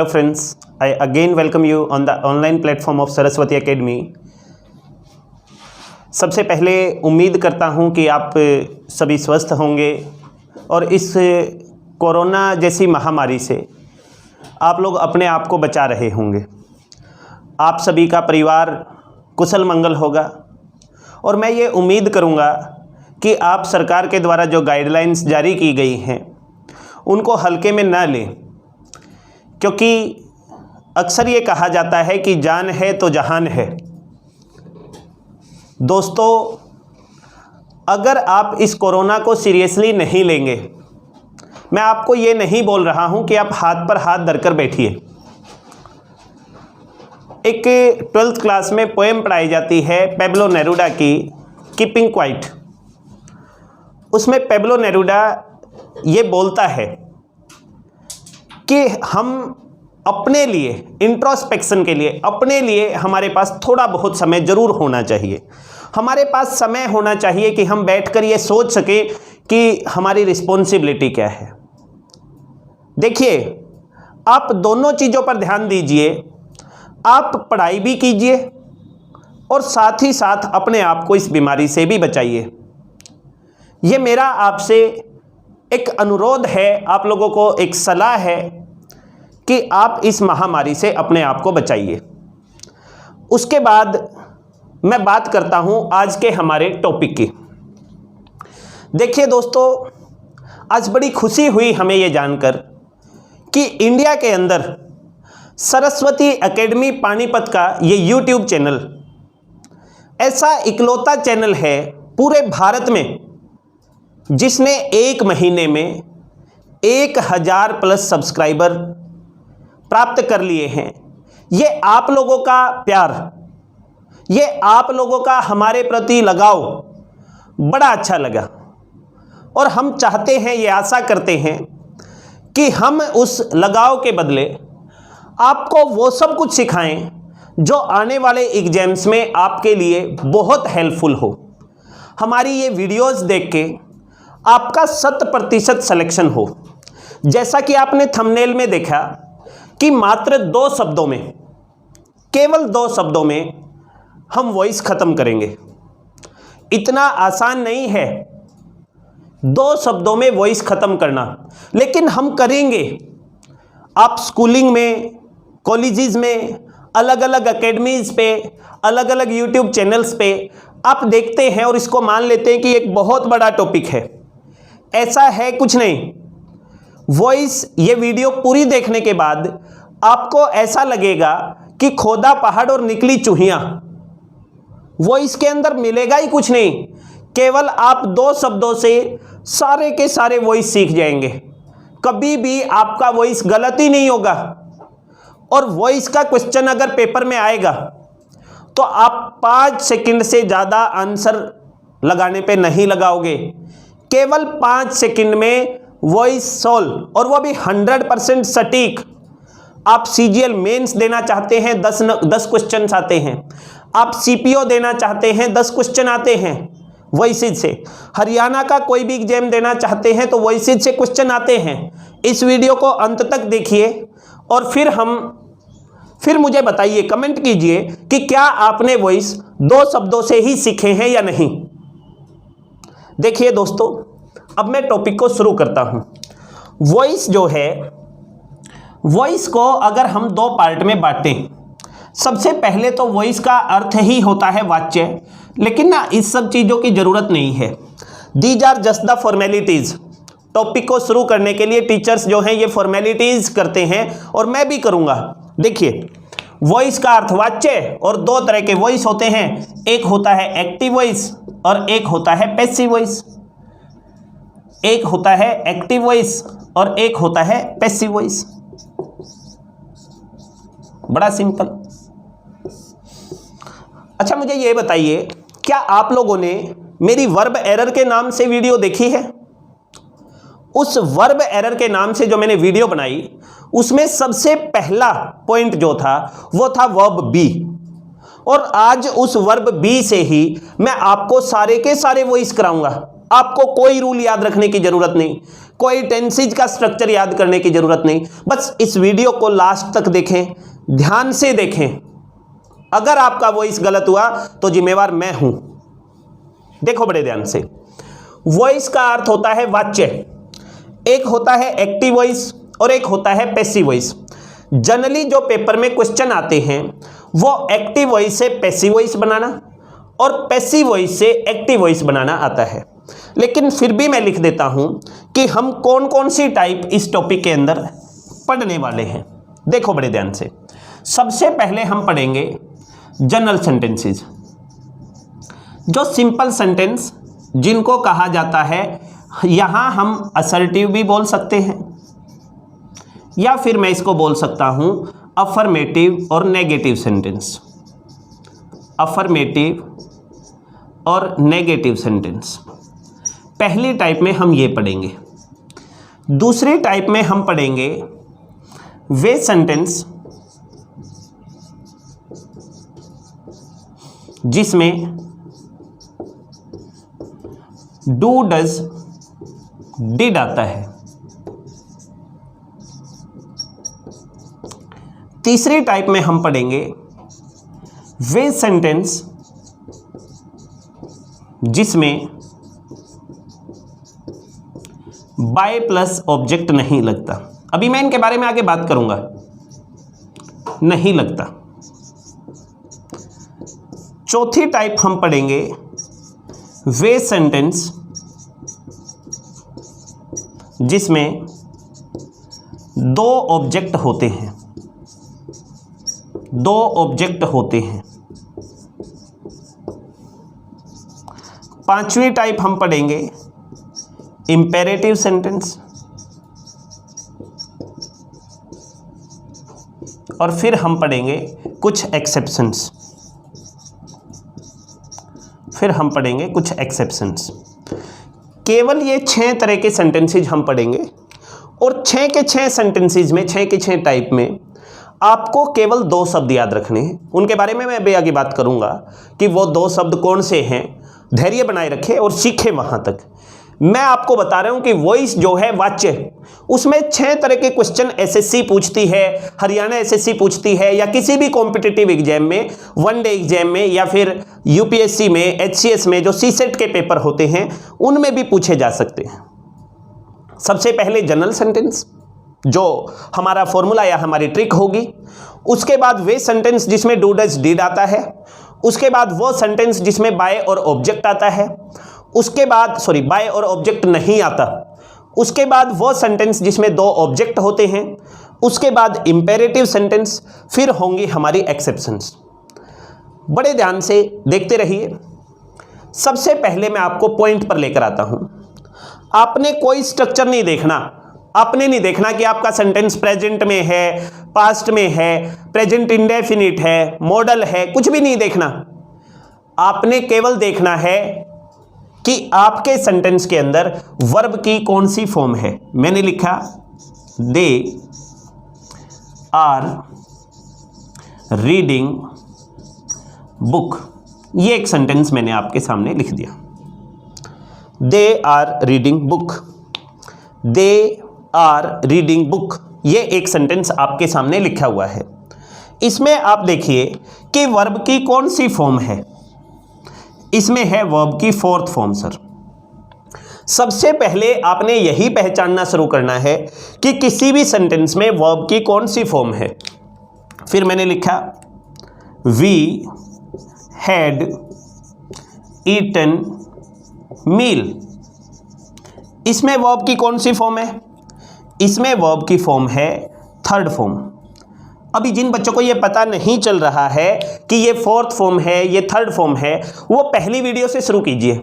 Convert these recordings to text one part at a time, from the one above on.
Hello friends, I again welcome you on the online platform of Saraswati academy. सबसे पहले उम्मीद करता हूं कि आप सभी स्वस्थ होंगे और इस कोरोना जैसी महामारी से आप लोग अपने आप को बचा रहे होंगे। आप सभी का परिवार कुशल मंगल होगा और मैं ये उम्मीद करूंगा कि आप सरकार के द्वारा जो गाइडलाइंस जारी की गई हैं उनको हल्के में ना लें, क्योंकि अक्सर ये कहा जाता है कि जान है तो जहान है। दोस्तों, अगर आप इस कोरोना को सीरियसली नहीं लेंगे, मैं आपको ये नहीं बोल रहा हूं कि आप हाथ पर हाथ धरकर बैठिए। एक 12th क्लास में पोएम पढ़ाई जाती है पेब्लो नेरूडा की, कीपिंग क्वाइट। उसमें पेब्लो नेरूडा ये बोलता है कि हम अपने लिए इंट्रोस्पेक्शन के लिए अपने लिए हमारे पास थोड़ा बहुत समय ज़रूर होना चाहिए। हमारे पास समय होना चाहिए कि हम बैठकर ये सोच सकें कि हमारी रिस्पॉन्सिबिलिटी क्या है। देखिए, आप दोनों चीज़ों पर ध्यान दीजिए। आप पढ़ाई भी कीजिए और साथ ही साथ अपने आप को इस बीमारी से भी बचाइए। ये मेरा आपसे एक अनुरोध है, आप लोगों को एक सलाह है कि आप इस महामारी से अपने आप को बचाइए। उसके बाद मैं बात करता हूं आज के हमारे टॉपिक की। देखिए दोस्तों, आज बड़ी खुशी हुई हमें ये जानकर कि इंडिया के अंदर सरस्वती एकेडमी पानीपत का ये यूट्यूब चैनल ऐसा इकलौता चैनल है पूरे भारत में जिसने एक महीने में 1000 प्लस सब्सक्राइबर प्राप्त कर लिए हैं। ये आप लोगों का प्यार, ये आप लोगों का हमारे प्रति लगाव बड़ा अच्छा लगा और हम चाहते हैं, ये आशा करते हैं कि हम उस लगाव के बदले आपको वो सब कुछ सिखाएं जो आने वाले एग्जाम्स में आपके लिए बहुत हेल्पफुल हो। हमारी ये वीडियोस देख के आपका 100% सिलेक्शन हो। जैसा कि आपने थंबनेल में देखा कि मात्र 2 शब्दों में, केवल 2 शब्दों में हम वॉइस खत्म करेंगे। इतना आसान नहीं है 2 शब्दों में वॉइस खत्म करना, लेकिन हम करेंगे। आप स्कूलिंग में, कॉलेजेस में, अलग अलग एकेडमीज पे, अलग अलग यूट्यूब चैनल्स पे आप देखते हैं और इसको मान लेते हैं कि एक बहुत बड़ा टॉपिक है। ऐसा है कुछ नहीं। वॉइस, ये वीडियो पूरी देखने के बाद आपको ऐसा लगेगा कि खोदा पहाड़ और निकली चूहियां। वॉइस के अंदर मिलेगा ही कुछ नहीं, केवल आप 2 शब्दों से सारे के सारे वॉइस सीख जाएंगे। कभी भी आपका वॉइस गलत ही नहीं होगा। और वॉइस का क्वेश्चन अगर पेपर में आएगा तो आप 5 सेकंड से ज़्यादा आंसर लगाने पे नहीं लगाओगे। केवल 5 सेकंड में वॉइस सॉल्व, और वो भी 100% सटीक। आप सीजीएल मेंस देना चाहते हैं, 10 क्वेश्चन आते हैं। आप सीपीओ देना चाहते हैं, 10 क्वेश्चन आते हैं वॉइसेज से। हरियाणा का कोई भी एग्जाम देना चाहते हैं तो वॉइसेज से क्वेश्चन आते हैं। इस वीडियो को अंत तक देखिए और फिर मुझे बताइए, कमेंट कीजिए कि क्या आपने वॉइस 2 शब्दों से ही सीखे हैं या नहीं। देखिए दोस्तों, अब मैं टॉपिक को शुरू करता हूं। वॉइस जो है, वॉइस को अगर हम 2 पार्ट में बांटें, सबसे पहले तो वॉइस का अर्थ ही होता है वाच्य, लेकिन ना इस सब चीज़ों की ज़रूरत नहीं है। These are just the formalities. Topic को शुरू करने के लिए टीचर्स जो हैं ये फॉर्मेलिटीज़ करते हैं और मैं भी करूँगा। देखिए, वॉइस का अर्थ वाच्य, और 2 तरह के वॉइस होते हैं। एक होता है एक्टिव वॉइस और एक होता है पैसिव वॉइस। एक होता है एक्टिव वॉइस और एक होता है पैसिव वॉइस। बड़ा सिंपल। अच्छा, मुझे ये बताइए, क्या आप लोगों ने मेरी वर्ब एरर के नाम से वीडियो देखी है? उस वर्ब एरर के नाम से जो मैंने वीडियो बनाई, उसमें सबसे पहला पॉइंट जो था वो था वर्ब बी। और आज उस वर्ब बी से ही मैं आपको सारे के सारे वॉइस कराऊंगा। आपको कोई रूल याद रखने की जरूरत नहीं। कोई टेंसेज का स्ट्रक्चर याद करने की जरूरत नहीं, बस इस वीडियो को लास्ट तक देखें, ध्यान से देखें। अगर आपका वॉइस गलत हुआ तो जिम्मेवार मैं हूं। देखो बड़े ध्यान से, वॉइस का अर्थ होता है वाच्य। एक होता है एक्टिव वॉइस और एक होता है पैसिव वॉइस। जनरली जो पेपर में क्वेश्चन आते हैं वो एक्टिव वॉइस से पैसिव वॉइस बनाना और पैसिव वॉइस से एक्टिव वॉइस बनाना आता है। लेकिन फिर भी मैं लिख देता हूं कि हम कौन कौन सी टाइप इस टॉपिक के अंदर पढ़ने वाले हैं। देखो बड़े ध्यान से, सबसे पहले हम पढ़ेंगे जनरल सेंटेंसेस, जो सिंपल सेंटेंस जिनको कहा जाता है, यहां हम असर्टिव भी बोल सकते हैं या फिर मैं इसको बोल सकता हूं अफर्मेटिव और नेगेटिव सेंटेंस। अफर्मेटिव और नेगेटिव सेंटेंस पहली टाइप में हम ये पढ़ेंगे। दूसरी टाइप में हम पढ़ेंगे वे सेंटेंस जिसमें डू डज डिड आता है। तीसरी टाइप में हम पढ़ेंगे वे सेंटेंस जिसमें बाय प्लस ऑब्जेक्ट नहीं लगता। अभी मैं इनके बारे में आगे बात करूंगा, नहीं लगता। चौथी टाइप हम पढ़ेंगे वे सेंटेंस जिसमें दो ऑब्जेक्ट होते हैं। दो ऑब्जेक्ट होते हैं। पांचवी टाइप हम पढ़ेंगे इंपेरेटिव सेंटेंस और फिर हम पढ़ेंगे कुछ एक्सेप्शंस। केवल ये 6 तरह के सेंटेंसेज हम पढ़ेंगे और 6 के 6 सेंटेंसेज में, 6 के 6 टाइप में आपको केवल 2 शब्द याद रखने हैं। उनके बारे में मैं अभी आगे बात करूंगा कि वो 2 शब्द कौन से हैं। धैर्य बनाए रखें और सीखें वहां तक। मैं आपको बता रहा हूं कि वॉइस जो है वाच्य, उसमें 6 तरह के क्वेश्चन एसएससी पूछती है, हरियाणा एसएससी पूछती है, या किसी भी कॉम्पिटिटिव एग्जाम में, वनडे एग्जाम में, या फिर यूपीएससी में, एचसीएस में जो सीसेट के पेपर होते हैं उनमें भी पूछे जा सकते हैं। सबसे पहले जनरल सेंटेंस, जो हमारा फॉर्मूला या हमारी ट्रिक होगी। उसके बाद वे सेंटेंस जिसमें डू डज डिड आता है। उसके बाद वो सेंटेंस जिसमें बाय और ऑब्जेक्ट आता है। उसके बाद बाय और ऑब्जेक्ट नहीं आता। उसके बाद वो सेंटेंस जिसमें 2 ऑब्जेक्ट होते हैं। उसके बाद इंपेरेटिव सेंटेंस, फिर होंगी हमारी एक्सेप्शंस। बड़े ध्यान से देखते रहिए। सबसे पहले मैं आपको पॉइंट पर लेकर आता हूं। आपने कोई स्ट्रक्चर नहीं देखना। आपने नहीं देखना कि आपका सेंटेंस प्रेजेंट में है, पास्ट में है, प्रेजेंट इंडेफिनिट है, मॉडल है, कुछ भी नहीं देखना। आपने केवल देखना है कि आपके सेंटेंस के अंदर वर्ब की कौन सी फॉर्म है। मैंने लिखा दे आर रीडिंग बुक। ये एक सेंटेंस मैंने आपके सामने लिख दिया। They are reading book. They are reading book, ये एक सेंटेंस आपके सामने लिखा हुआ है। इसमें आप देखिए कि वर्ब की कौन सी फॉर्म है। इसमें है वर्ब की 4th फॉर्म सर। सबसे पहले आपने यही पहचानना शुरू करना है कि किसी भी सेंटेंस में वर्ब की कौन सी फॉर्म है। फिर मैंने लिखा वी हैड ईटन मील। इसमें वर्ब की कौन सी फॉर्म है? इसमें वर्ब की फॉर्म है 3rd फॉर्म। अभी जिन बच्चों को ये पता नहीं चल रहा है कि ये 4th फॉर्म है, ये 3rd फॉर्म है, वो पहली वीडियो से शुरू कीजिए।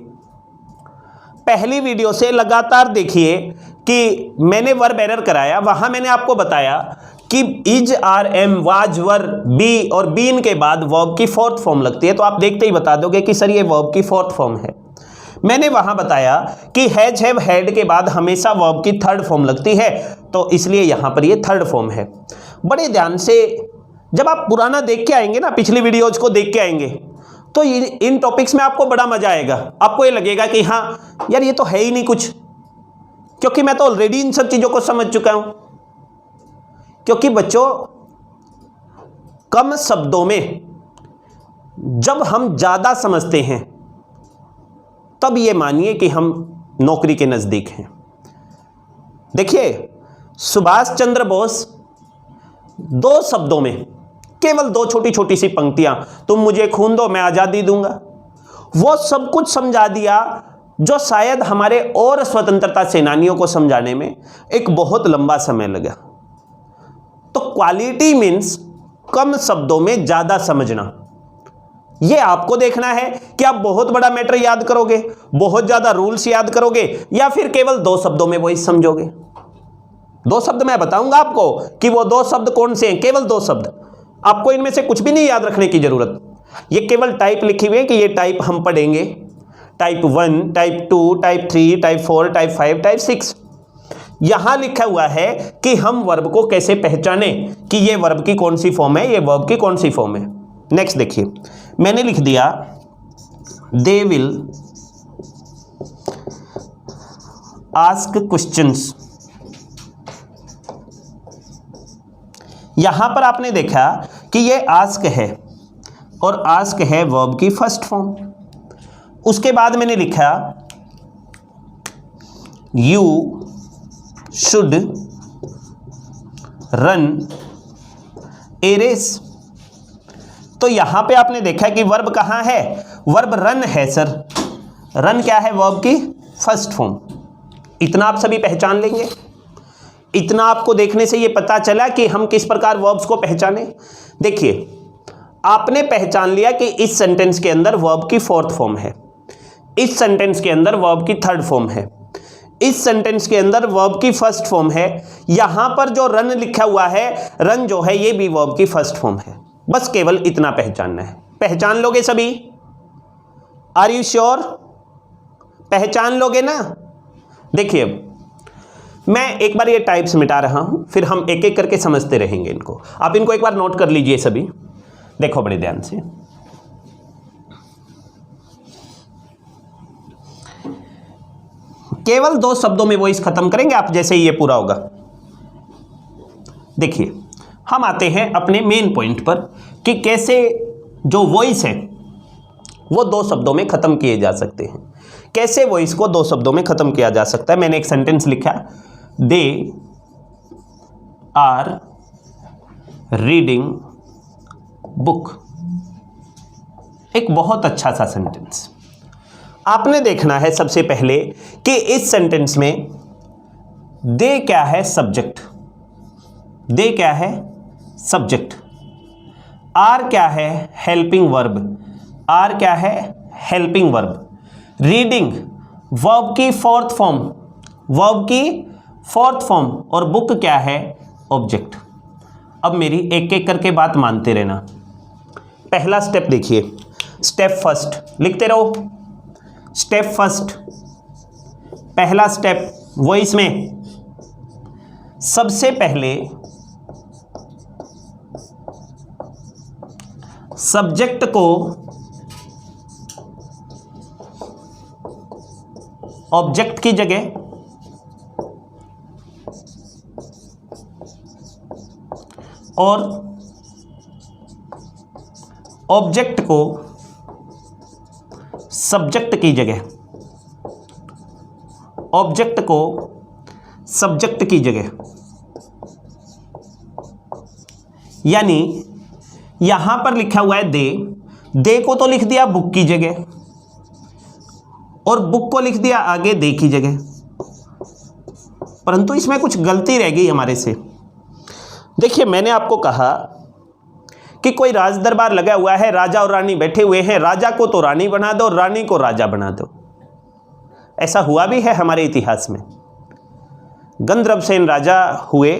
पहली वीडियो से लगातार देखिए कि मैंने वर्ब एरर कराया। वहां मैंने आपको बताया कि is, are, am, was, were, be और बीन के बाद वर्ब की 4th फॉर्म लगती है। तो आप देखते ही बता दोगे कि सर ये वर्ब की 4th फॉर्म है। मैंने वहां बताया कि हैज, हैव, हैड के बाद हमेशा वर्ब की 3rd फॉर्म लगती है, तो इसलिए यहां पर ये 3rd फॉर्म है। बड़े ध्यान से जब आप पुराना देख के आएंगे ना, पिछली वीडियोज को देख के आएंगे, तो इन टॉपिक्स में आपको बड़ा मजा आएगा। आपको ये लगेगा कि हाँ यार ये तो है ही नहीं कुछ, क्योंकि मैं तो ऑलरेडी इन सब चीजों को समझ चुका हूं। क्योंकि बच्चों, कम शब्दों में जब हम ज्यादा समझते हैं तब ये मानिए कि हम नौकरी के नजदीक हैं। देखिए, सुभाष चंद्र बोस 2 शब्दों में, केवल 2 छोटी छोटी सी पंक्तियां, तुम मुझे खून दो मैं आजादी दूंगा, वो सब कुछ समझा दिया जो शायद हमारे और स्वतंत्रता सेनानियों को समझाने में एक बहुत लंबा समय लगा। तो क्वालिटी मीन्स कम शब्दों में ज्यादा समझना। यह आपको देखना है कि आप बहुत बड़ा मैटर याद करोगे, बहुत ज्यादा रूल्स याद करोगे, या फिर केवल 2 शब्दों में वही समझोगे। 2 शब्द मैं बताऊंगा आपको कि वो 2 शब्द कौन से हैं, केवल 2 शब्द। आपको इनमें से कुछ भी नहीं याद रखने की जरूरत। ये केवल टाइप लिखी हुई है कि ये टाइप हम पढ़ेंगे, type 1, type 2, type 3, type 4, type 5, type 6। यहां लिखा हुआ है कि हम वर्ब को कैसे पहचाने कि ये वर्ब की कौन सी फॉर्म है, ये वर्ब की कौन सी फॉर्म है। नेक्स्ट देखिए, मैंने लिख दिया दे विल आस्क क्वेश्चंस। यहां पर आपने देखा कि ये आस्क है और आस्क है वर्ब की फर्स्ट फॉर्म। उसके बाद मैंने लिखा you should run a race. तो यहां पे आपने देखा कि वर्ब कहां है, वर्ब रन है सर। रन क्या है, वर्ब की फर्स्ट फॉर्म। इतना आप सभी पहचान लेंगे। इतना आपको देखने से यह पता चला कि हम किस प्रकार वर्ब्स को पहचाने। देखिए, आपने पहचान लिया कि इस सेंटेंस के अंदर वर्ब की 4th फॉर्म है, इस सेंटेंस के अंदर वर्ब की 3rd फॉर्म है, इस सेंटेंस के अंदर वर्ब की 1st फॉर्म है। यहां पर जो रन लिखा हुआ है, रन जो है ये भी वर्ब की 1st फॉर्म है। बस केवल इतना पहचानना है। पहचान लोगे सभी? Are you sure? पहचान लोगे ना? देखिए, मैं एक बार ये टाइप्स मिटा रहा हूं, फिर हम एक एक करके समझते रहेंगे इनको। आप इनको एक बार नोट कर लीजिए सभी। देखो बड़े ध्यान से। केवल 2 शब्दों में वॉइस खत्म करेंगे आप जैसे ही ये पूरा होगा। देखिए, हम आते हैं अपने मेन पॉइंट पर कि कैसे जो वॉइस है वो 2 शब्दों में खत्म किए जा सकते हैं। कैसे वॉइस को 2 शब्दों में खत्म किया जा सकता है। मैंने एक सेंटेंस लिखा, दे आर रीडिंग बुक। एक बहुत अच्छा सा सेंटेंस। आपने देखना है सबसे पहले कि इस सेंटेंस में दे क्या है, सब्जेक्ट। दे क्या है, सब्जेक्ट। आर क्या है, हेल्पिंग वर्ब। आर क्या है, हेल्पिंग वर्ब। रीडिंग वर्ब की 4th फॉर्म, वर्ब की 4th फॉर्म। और बुक क्या है, ऑब्जेक्ट। अब मेरी एक एक करके बात मानते रहना। पहला स्टेप देखिए, स्टेप फर्स्ट लिखते रहो। स्टेप फर्स्ट, पहला स्टेप वॉइस में सबसे पहले सब्जेक्ट को ऑब्जेक्ट की जगह और ऑब्जेक्ट को सब्जेक्ट की जगह, ऑब्जेक्ट को सब्जेक्ट की जगह। यानी यहां पर लिखा हुआ है दे को तो लिख दिया बुक की जगह और बुक को लिख दिया आगे दे की जगह, परंतु इसमें कुछ गलती रह गई हमारे से। देखिए, मैंने आपको कहा कि कोई राज दरबार लगा हुआ है, राजा और रानी बैठे हुए हैं। राजा को तो रानी बना दो, रानी को राजा बना दो। ऐसा हुआ भी है हमारे इतिहास में। गंधर्वसेन राजा हुए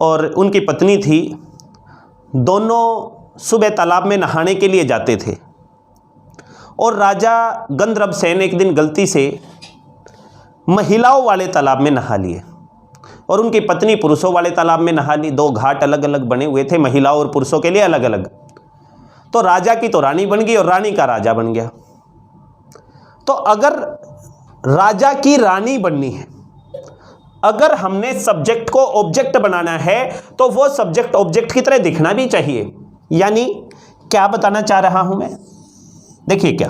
और उनकी पत्नी थी। दोनों सुबह तालाब में नहाने के लिए जाते थे और राजा गंधर्वसेन एक दिन गलती से महिलाओं वाले तालाब में नहा लिए और उनकी पत्नी पुरुषों वाले तालाब में नहा ली। 2 घाट अलग अलग बने हुए थे, महिलाओं और पुरुषों के लिए अलग अलग। तो राजा की तो रानी बन गई और रानी का राजा बन गया। तो अगर राजा की रानी बननी है। अगर हमने सब्जेक्ट को ऑब्जेक्ट बनाना है तो वो सब्जेक्ट ऑब्जेक्ट की तरह दिखना भी चाहिए। यानी क्या बताना चाह रहा हूं मैं, देखिए क्या,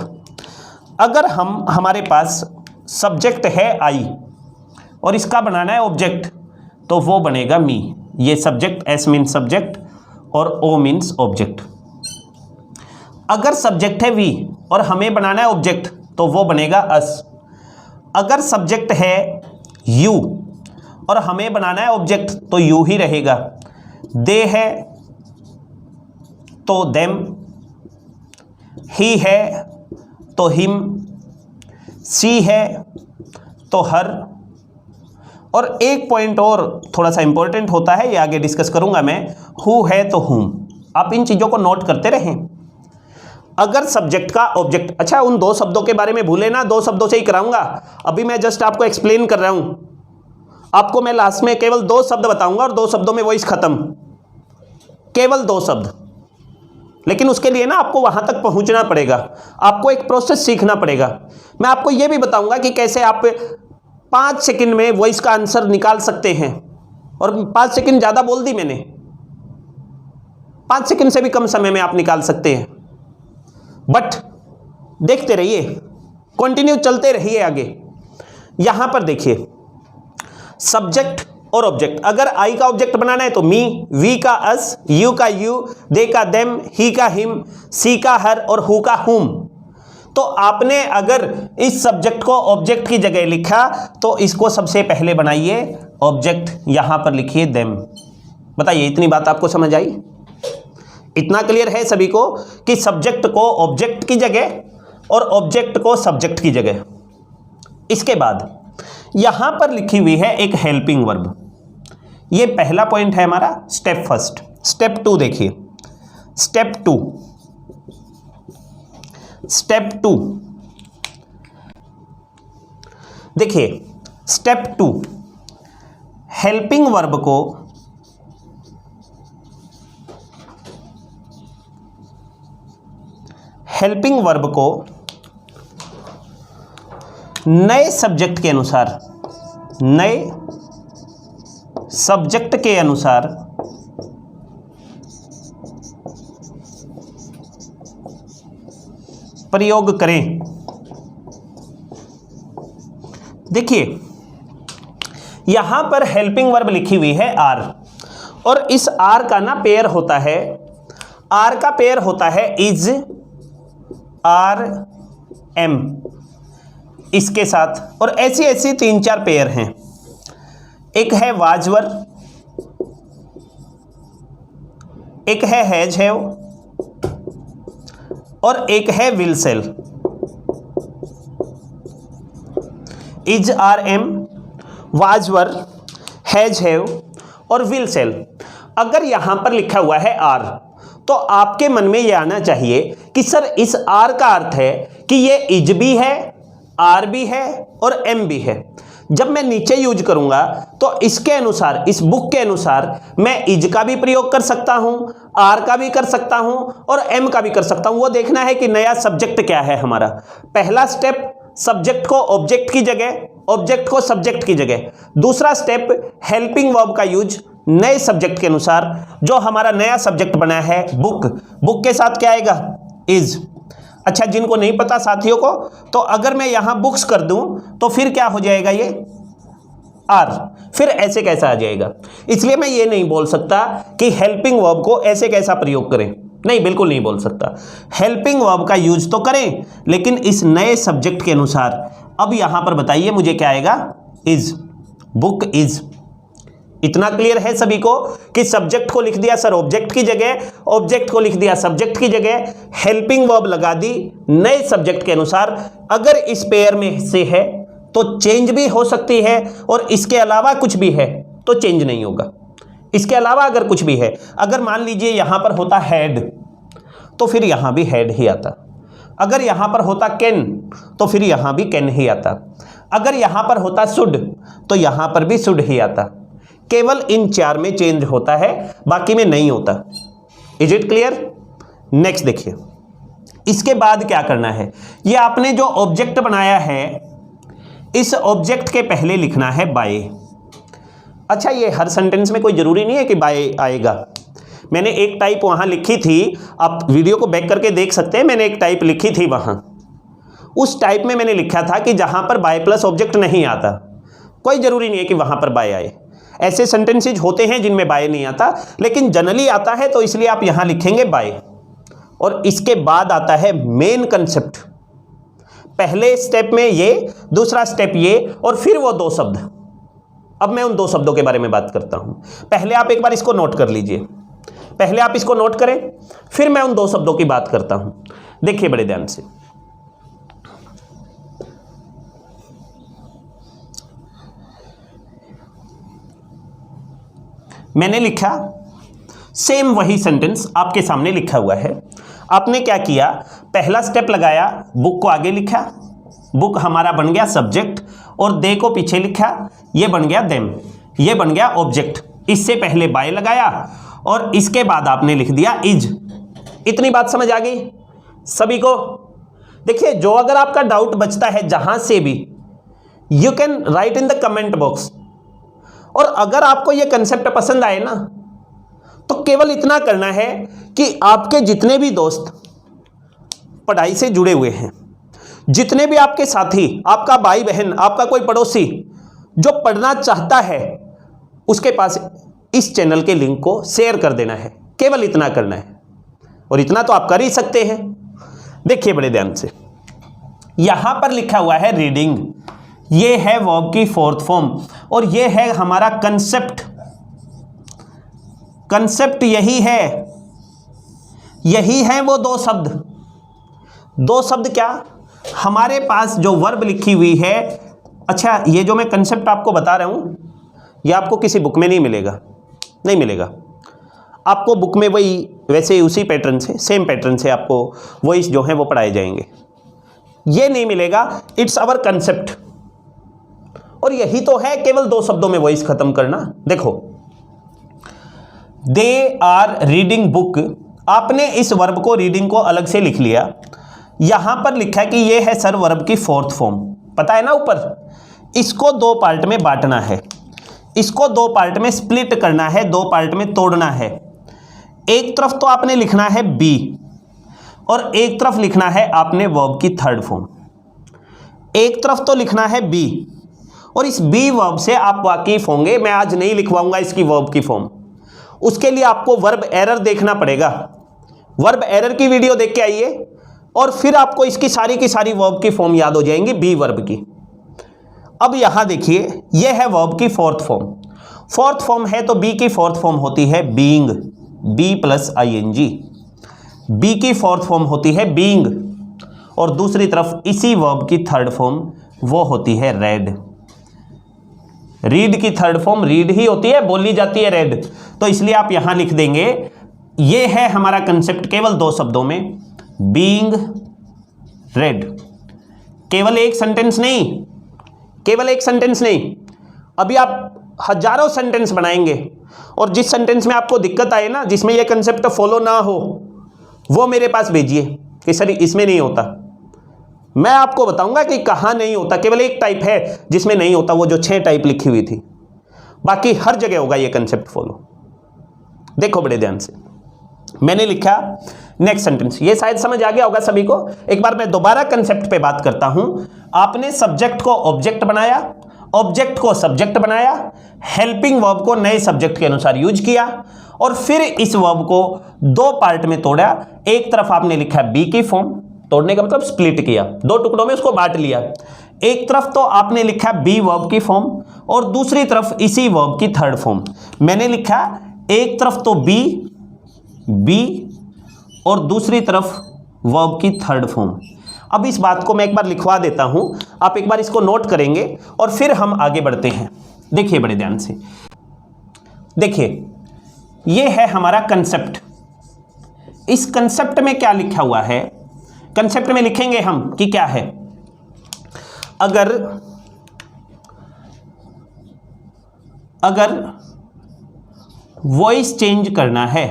अगर हमारे पास सब्जेक्ट है आई और इसका बनाना है ऑब्जेक्ट, तो वो बनेगा मी। ये सब्जेक्ट, एस मीन्स सब्जेक्ट और ओ मीन्स ऑब्जेक्ट। अगर सब्जेक्ट है वी और हमें बनाना है ऑब्जेक्ट, तो वो बनेगा अस। अगर सब्जेक्ट है यू और हमें बनाना है ऑब्जेक्ट, तो यू ही रहेगा। दे है तो देम, ही है तो हिम, सी है तो हर। और एक पॉइंट और थोड़ा सा इंपॉर्टेंट होता है, ये आगे डिस्कस करूंगा मैं, हु है तो हुम। आप इन चीजों को नोट करते रहें। अगर सब्जेक्ट का ऑब्जेक्ट, अच्छा उन दो शब्दों के बारे में भूले ना, दो शब्दों से ही कराऊंगा। अभी मैं जस्ट आपको एक्सप्लेन कर रहा हूं, आपको मैं लास्ट में केवल दो शब्द बताऊंगा और दो शब्दों में वॉइस खत्म, केवल दो शब्द। लेकिन उसके लिए ना आपको वहां तक पहुंचना पड़ेगा, आपको एक प्रोसेस सीखना पड़ेगा। मैं आपको यह भी बताऊंगा कि कैसे आप 5 सेकंड में वॉइस का आंसर निकाल सकते हैं। और 5 सेकंड ज्यादा बोल दी मैंने, 5 सेकंड से भी कम समय में आप निकाल सकते हैं। बट देखते रहिए, कंटिन्यू चलते रहिए आगे। यहां पर देखिए, सब्जेक्ट और ऑब्जेक्ट। अगर आई का ऑब्जेक्ट बनाना है तो मी, वी का अस, यू का यू, दे का देम, ही का हिम, सी का हर और हु का हुम। तो आपने अगर इस सब्जेक्ट को ऑब्जेक्ट की जगह लिखा तो इसको सबसे पहले बनाइए ऑब्जेक्ट, यहां पर लिखिए देम। बताइए, इतनी बात आपको समझ आई? इतना क्लियर है सभी को कि सब्जेक्ट को ऑब्जेक्ट की जगह और ऑब्जेक्ट को सब्जेक्ट की जगह। इसके बाद यहां पर लिखी हुई है एक हेल्पिंग वर्ब। ये पहला पॉइंट है हमारा, स्टेप फर्स्ट। स्टेप टू देखिए, स्टेप टू, स्टेप टू देखिए, स्टेप टू हेल्पिंग वर्ब को नए सब्जेक्ट के अनुसार, नए सब्जेक्ट के अनुसार प्रयोग करें। देखिए, यहां पर हेल्पिंग वर्ब लिखी हुई है आर, और इस आर का ना पेयर होता है, आर का पेयर होता है इज, आर, एम, इसके साथ। और ऐसी ऐसी 3-4 पेयर हैं। एक है वाजवर, एक है हैज हैव और एक है will sell. Is, are, am, was were, has have और विल सेल। अगर यहां पर लिखा हुआ है आर, तो आपके मन में यह आना चाहिए कि सर इस आर का अर्थ है कि ये इज भी है, आर भी है और एम भी है। जब मैं नीचे यूज करूंगा तो इसके अनुसार, इस बुक के अनुसार मैं इज का भी प्रयोग कर सकता हूं, आर का भी कर सकता हूं और एम का भी कर सकता हूं। वो देखना है कि नया सब्जेक्ट क्या है हमारा। पहला स्टेप, सब्जेक्ट को ऑब्जेक्ट की जगह, ऑब्जेक्ट को सब्जेक्ट की जगह। दूसरा स्टेप, हेल्पिंग वर्ब का यूज नए सब्जेक्ट के अनुसार। जो हमारा नया सब्जेक्ट बना है बुक, बुक के साथ क्या आएगा? इज। अच्छा, जिनको नहीं पता साथियों को, तो अगर मैं यहां बुक्स कर दूं तो फिर क्या हो जाएगा? ये आर। फिर ऐसे कैसा आ जाएगा? इसलिए मैं ये नहीं बोल सकता कि हेल्पिंग वर्ब को ऐसे कैसा प्रयोग करें, नहीं, बिल्कुल नहीं बोल सकता। हेल्पिंग वर्ब का यूज तो करें, लेकिन इस नए सब्जेक्ट के अनुसार। अब यहां पर बताइए मुझे क्या आएगा? Is, book is. इतना क्लियर है सभी को कि सब्जेक्ट को लिख दिया सर ऑब्जेक्ट की जगह, ऑब्जेक्ट को लिख दिया सब्जेक्ट की जगह, हेल्पिंग वर्ब लगा दी नए सब्जेक्ट के अनुसार। अगर इस पेयर में से है तो चेंज भी हो सकती है, और इसके अलावा कुछ भी है तो चेंज नहीं होगा। इसके अलावा अगर कुछ भी है, अगर मान लीजिए यहां पर होता हैड तो फिर यहां भी हैड ही आता। अगर यहां पर होता कैन तो फिर यहां भी कैन ही आता। अगर यहां पर होता शुड तो यहां पर भी शुड ही आता। केवल इन 4 में चेंज होता है, बाकी में नहीं होता। Is it clear? नेक्स्ट देखिए, इसके बाद क्या करना है। ये आपने जो ऑब्जेक्ट बनाया है, इस ऑब्जेक्ट के पहले लिखना है बाय। अच्छा, ये हर सेंटेंस में कोई ज़रूरी नहीं है कि बाय आएगा। मैंने एक टाइप वहाँ लिखी थी, आप वीडियो को बैक करके देख सकते हैं, मैंने एक टाइप लिखी थी वहाँ। उस टाइप में मैंने लिखा था कि जहाँ पर बाय प्लस ऑब्जेक्ट नहीं आता, कोई ज़रूरी नहीं है कि वहाँ पर बाय आए। ऐसे सेंटेंसेज होते हैं जिनमें बाय नहीं आता, लेकिन जनरली आता है, तो इसलिए आप यहाँ लिखेंगे बाय। और इसके बाद आता है मेन कंसेप्ट। पहले स्टेप में ये, दूसरा स्टेप ये, और फिर वो दो शब्द। अब मैं उन दो शब्दों के बारे में बात करता हूं। पहले आप एक बार इसको नोट कर लीजिए, पहले आप इसको नोट करें, फिर मैं उन दो शब्दों की बात करता हूं। देखिए बड़े ध्यान से, मैंने लिखा सेम वही सेंटेंस आपके सामने लिखा हुआ है। आपने क्या किया, पहला स्टेप लगाया, बुक को आगे लिखा, बुक हमारा बन गया सब्जेक्ट, और दे को पीछे लिखा, ये बन गया देम, ये बन गया ऑब्जेक्ट। इससे पहले बाय लगाया और इसके बाद आपने लिख दिया इज। इतनी बात समझ आ गई सभी को? देखिए, जो अगर आपका डाउट बचता है जहां से भी, you can write in the comment box. और अगर आपको यह कंसेप्ट पसंद आए ना, तो केवल इतना करना है कि आपके जितने भी दोस्त पढ़ाई से जुड़े हुए हैं, जितने भी आपके साथी, आपका भाई बहन, आपका कोई पड़ोसी जो पढ़ना चाहता है, उसके पास इस चैनल के लिंक को शेयर कर देना है। केवल इतना करना है, और इतना तो आप कर ही सकते हैं। देखिए बड़े ध्यान से, यहां पर लिखा हुआ है रीडिंग, ये है वर्ब की फोर्थ फॉर्म, और ये है हमारा कंसेप्ट। कंसेप्ट यही है, यही है वो दो शब्द। दो शब्द क्या, हमारे पास जो वर्ब लिखी हुई है। अच्छा, ये जो मैं कंसेप्ट आपको बता रहा हूं, ये आपको किसी बुक में नहीं मिलेगा, नहीं मिलेगा आपको बुक में। वही वैसे उसी पैटर्न से, सेम पैटर्न से आपको वॉइस जो है वो पढ़ाए जाएंगे, ये नहीं मिलेगा। इट्स आवर कंसेप्ट, और यही तो है केवल दो शब्दों में वॉइस खत्म करना। देखो, दे आर रीडिंग बुक, आपने इस वर्ब को, रीडिंग को अलग से लिख लिया। यहां पर लिखा है कि ये है सर वर्ब की फोर्थ फॉर्म, पता है ना ऊपर। इसको दो पार्ट में बांटना है, इसको दो पार्ट में स्प्लिट करना है, दो पार्ट में तोड़ना है। एक तरफ तो आपने लिखना है बी, और एक तरफ लिखना है आपने वर्ब की थर्ड फॉर्म। एक तरफ तो लिखना है बी, और इस बी वर्ब से आप वाकिफ होंगे। मैं आज नहीं लिखवाऊंगा इसकी वर्ब की फॉर्म, उसके लिए आपको वर्ब एरर देखना पड़ेगा। वर्ब एरर की वीडियो देख के आइए, और फिर आपको इसकी सारी की सारी वर्ब की फॉर्म याद हो जाएंगी, बी वर्ब की। अब यहां देखिए, यह है वर्ब की फोर्थ फॉर्म। फोर्थ फॉर्म है तो बी की फोर्थ फॉर्म होती है being, be plus ING. Be की फोर्थ फॉर्म होती है बीइंग, और दूसरी तरफ इसी वर्ब की थर्ड फॉर्म वो होती है रेड। रीड की थर्ड फॉर्म रीड ही होती है, बोली जाती है रेड, तो इसलिए आप यहां लिख देंगे, ये है हमारा कंसेप्ट केवल दो शब्दों में, बीइंग रेड। केवल एक सेंटेंस नहीं, केवल एक सेंटेंस नहीं, अभी आप हजारों सेंटेंस बनाएंगे, और जिस सेंटेंस में आपको दिक्कत आए ना, जिसमें यह कंसेप्ट फॉलो ना हो, वो मेरे पास भेजिए कि सर इसमें नहीं होता। मैं आपको बताऊंगा कि कहां नहीं होता। केवल एक टाइप है जिसमें नहीं होता, वो जो 6 टाइप लिखी हुई थी, बाकी हर जगह होगा ये कंसेप्ट फॉलो। देखो बड़े ध्यान से, मैंने लिखा नेक्स्ट सेंटेंस, ये शायद समझ आ गया होगा सभी को। एक बार मैं दोबारा कंसेप्ट पे बात करता हूं। आपने सब्जेक्ट को ऑब्जेक्ट बनाया, ऑब्जेक्ट को सब्जेक्ट बनाया, हेल्पिंग वर्ब को नए सब्जेक्ट के अनुसार यूज किया, और फिर इस वर्ब को दो पार्ट में तोड़ा। एक तरफ आपने लिखा बी की फॉर्म, तोड़ने का मतलब स्प्लिट किया, दो टुकड़ों में उसको बांट लिया। एक तरफ तो आपने लिखा बी वर्ब की फॉर्म, और दूसरी तरफ इसी वर्ब की थर्ड फॉर्म। मैंने लिखा एक तरफ तो बी, और दूसरी तरफ वर्ब की थर्ड फॉर्म। अब इस बात को मैं एक बार लिखवा देता हूं, आप एक बार इसको नोट करेंगे और फिर हम आगे बढ़ते हैं। देखिए बड़े ध्यान से, देखिए ये है हमारा कंसेप्ट। इस कंसेप्ट में क्या लिखा हुआ है, कंसेप्ट में लिखेंगे हम कि क्या है। अगर वॉइस चेंज करना है,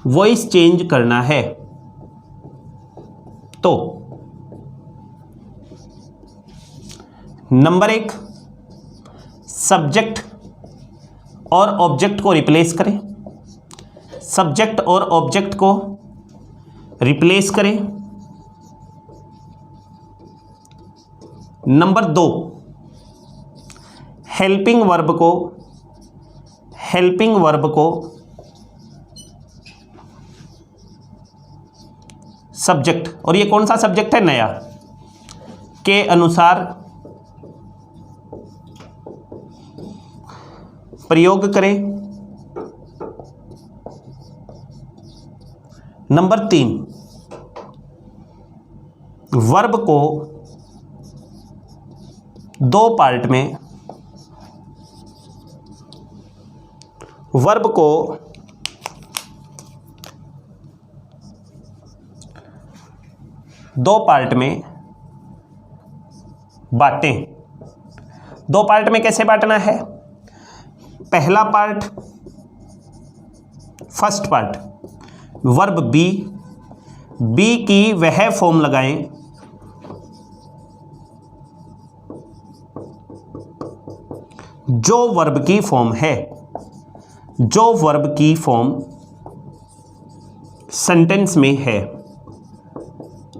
वॉइस चेंज करना है तो नंबर 1, सब्जेक्ट और ऑब्जेक्ट को रिप्लेस करें, सब्जेक्ट और ऑब्जेक्ट को रिप्लेस करें। नंबर 2, हेल्पिंग वर्ब को सब्जेक्ट, और ये कौन सा सब्जेक्ट है? नया, के अनुसार प्रयोग करें। नंबर 3, वर्ब को 2 पार्ट में, वर्ब को दो पार्ट में बांटें। 2 पार्ट में कैसे बांटना है? पहला part, first part, verb B की वह फॉर्म लगाएं जो वर्ब की फॉर्म है, जो वर्ब की फॉर्म सेंटेंस में है,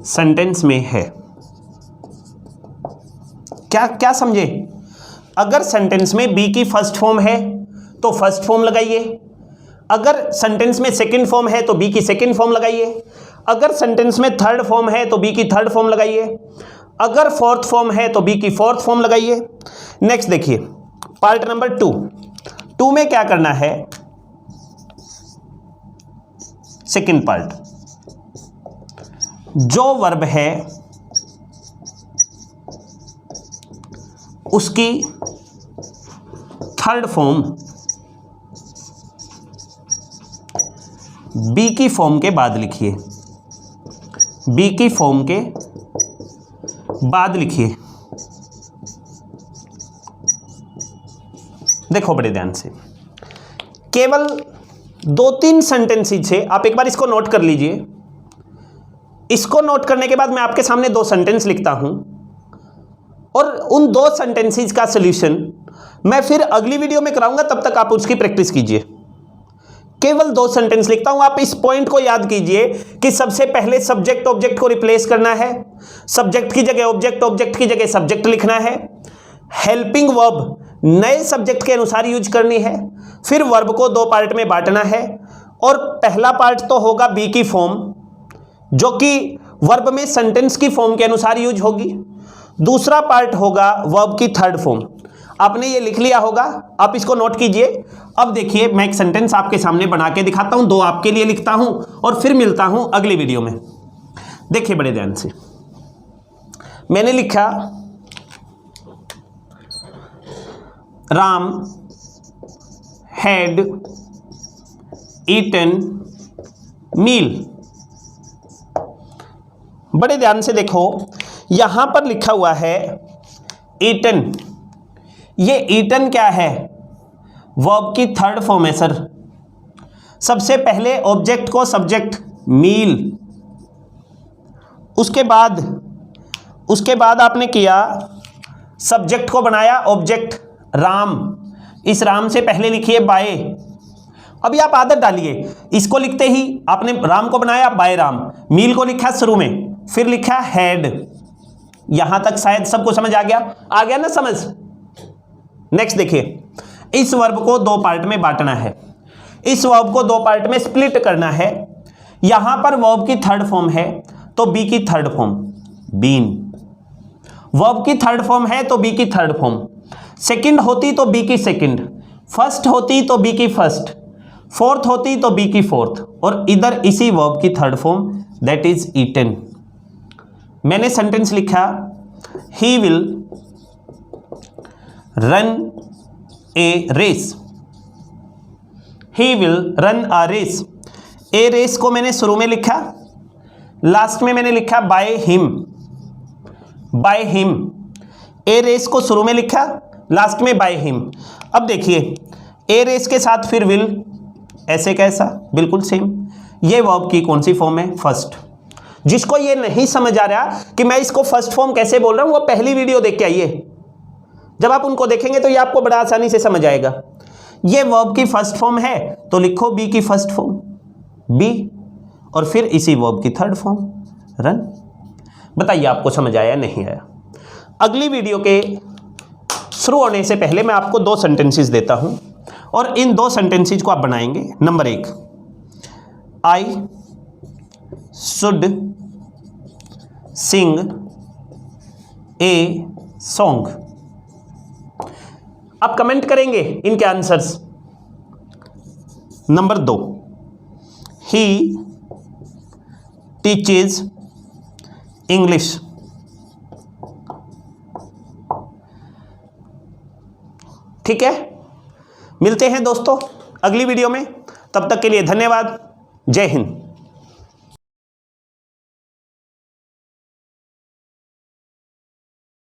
सेंटेंस में है। क्या समझे? अगर सेंटेंस में बी की फर्स्ट फॉर्म है तो फर्स्ट फॉर्म लगाइए, अगर सेंटेंस में सेकंड फॉर्म है तो बी की सेकंड फॉर्म लगाइए, अगर सेंटेंस में थर्ड फॉर्म है तो बी की थर्ड फॉर्म लगाइए, अगर फोर्थ फॉर्म है तो बी की फोर्थ फॉर्म लगाइए। नेक्स्ट देखिए, पार्ट नंबर 2 में क्या करना है? सेकंड पार्ट, जो वर्ब है उसकी थर्ड फॉर्म बी की फॉर्म के बाद लिखिए, बी की फॉर्म के बाद लिखिए। देखो बड़े ध्यान से, केवल 2-3 सेंटेंसेस से आप एक बार इसको नोट कर लीजिए। इसको नोट करने के बाद मैं आपके सामने 2 सेंटेंस लिखता हूं और उन 2 सेंटेंसेस का सॉल्यूशन मैं फिर अगली वीडियो में कराऊंगा, तब तक आप उसकी प्रैक्टिस कीजिए। केवल 2 सेंटेंस लिखता हूं, आप इस पॉइंट को याद कीजिए कि सबसे पहले सब्जेक्ट ऑब्जेक्ट को रिप्लेस करना है, सब्जेक्ट की जगह ऑब्जेक्ट, ऑब्जेक्ट की जगह सब्जेक्ट लिखना है, हेल्पिंग वर्ब नए सब्जेक्ट के अनुसार यूज करनी है, फिर वर्ब को 2 पार्ट में बांटना है, और पहला पार्ट तो होगा बी की फॉर्म जो कि वर्ब में सेंटेंस की फॉर्म के अनुसार यूज होगी, दूसरा पार्ट होगा वर्ब की थर्ड फॉर्म। आपने ये लिख लिया होगा, आप इसको नोट कीजिए। अब देखिए, मैं एक सेंटेंस आपके सामने बना के दिखाता हूं, 2 आपके लिए लिखता हूं और फिर मिलता हूं अगली वीडियो में। देखिए बड़े ध्यान से, मैंने लिखा राम हैड ईटन मील। बड़े ध्यान से देखो, यहां पर लिखा हुआ है ईटन। ये ईटन क्या है? वर्ब की थर्ड फॉर्म है सर। सबसे पहले ऑब्जेक्ट को सब्जेक्ट मील, उसके बाद आपने किया सब्जेक्ट को बनाया ऑब्जेक्ट राम। इस राम से पहले लिखिए बाय। अभी आप आदत डालिए, इसको लिखते ही आपने राम को बनाया बाय राम, मील को लिखा शुरू में, फिर लिखा हैड। यहां तक शायद सबको समझ आ गया ना समझ? नेक्स्ट देखिए, इस वर्ब को 2 पार्ट में बांटना है, इस वर्ब को 2 पार्ट में स्प्लिट करना है। यहां पर वर्ब की थर्ड फॉर्म है तो बी की थर्ड फॉर्म बीन, वर्ब की थर्ड फॉर्म है तो बी की थर्ड फॉर्म, सेकंड होती तो बी की सेकंड, फर्स्ट होती तो बी की फर्स्ट, फोर्थ होती तो बी की फोर्थ, और इधर इसी वर्ब की third form that is eaten. मैंने सेंटेंस लिखा, he will run a race, he will run a race. A race को मैंने शुरू में लिखा, लास्ट में मैंने लिखा by him, by him. A race को शुरू में लिखा, लास्ट में बाय हिम। अब देखिए, ए रेस के साथ फिर विल, ऐसे कैसा? बिल्कुल सेम। ये वर्ब की कौन सी फॉर्म है? फर्स्ट। जिसको ये नहीं समझ आ रहा कि मैं इसको फर्स्ट फॉर्म कैसे बोल रहा हूं, वो पहली वीडियो देख के आइए, जब आप उनको देखेंगे तो ये आपको बड़ा आसानी से समझ आएगा। ये वर्ब की फर्स्ट फॉर्म है तो लिखो बी की फर्स्ट फॉर्म बी, और फिर इसी वर्ब की थर्ड फॉर्म रन। बताइए आपको समझ आया नहीं आया? अगली वीडियो के शुरू होने से पहले मैं आपको 2 सेंटेंसेस देता हूं और इन 2 सेंटेंसेस को आप बनाएंगे। Number 1, I should Singh a song. आप कमेंट करेंगे इनके आंसर्स। नंबर 2, ही टीचेज इंग्लिश। ठीक है, मिलते हैं दोस्तों अगली वीडियो में। तब तक के लिए धन्यवाद। जय हिंद।